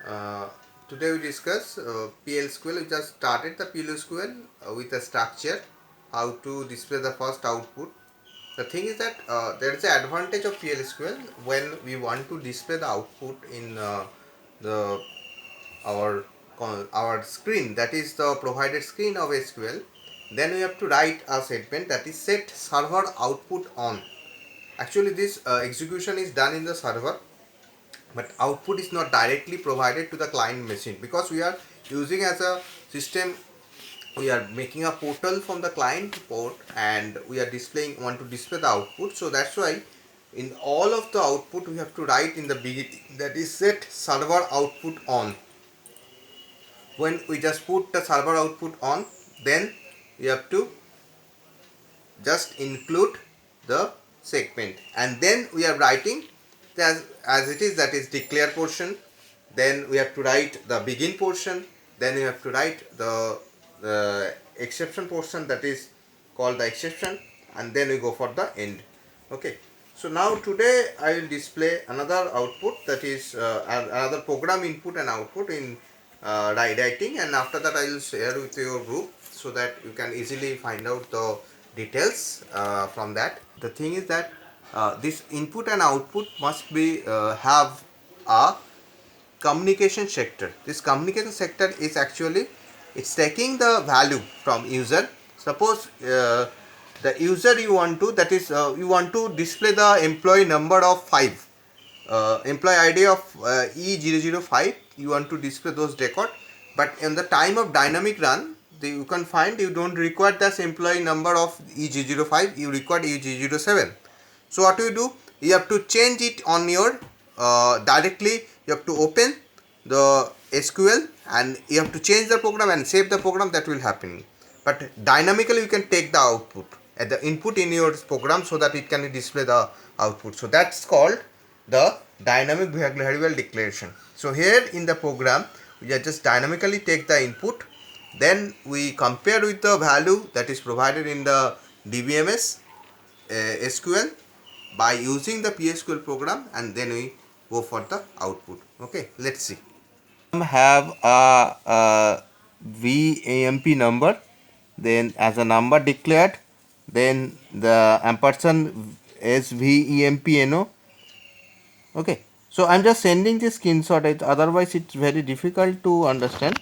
Uh, Today we discuss PLSQL. We just started the PLSQL with a structure, how to display the first output. The thing is that there is an advantage of PLSQL when we want to display the output in the our our screen, that is the provided screen of SQL. Then we have to write a statement that is set server output on. Actually, this execution is done in the server, but output is not directly provided to the client machine because we are using as a system. We are making a portal from the client port and we are displaying, want to display the output. So that's why in all of the output we have to write in the beginning that is set server output on. When we just put the server output on, then we have to just include the segment, and then we are writing as it is, that is declare portion. Then we have to write the begin portion, then we have to write the exception portion, that is called the exception, and then we go for the end. Okay, so now today I will display another output, that is another program input and output in writing, and after that I will share with your group so that you can easily find out the details from that. The thing is that this input and output must be have a communication sector. This communication sector is actually, it's taking the value from user. Suppose the user you want to, that is you want to display the employee number of 5, employee ID of E005, you want to display those record, but in the time of dynamic run you can find you don't require this employee number of E005, you require E007. So what you do, you have to change it on your directly. You have to open the SQL and you have to change the program and save the program. That will happen, but dynamically you can take the output at the input in your program so that it can display the output. So that's called the dynamic variable declaration. So here in the program we are just dynamically take the input, then we compare with the value that is provided in the DBMS SQL by using the PSQL program, and then we go for the output. Okay, let's see. Have a VAMP number, then as a number declared, then the ampersand is VEMPNO. Okay, so I'm just sending this screenshot, otherwise it's very difficult to understand.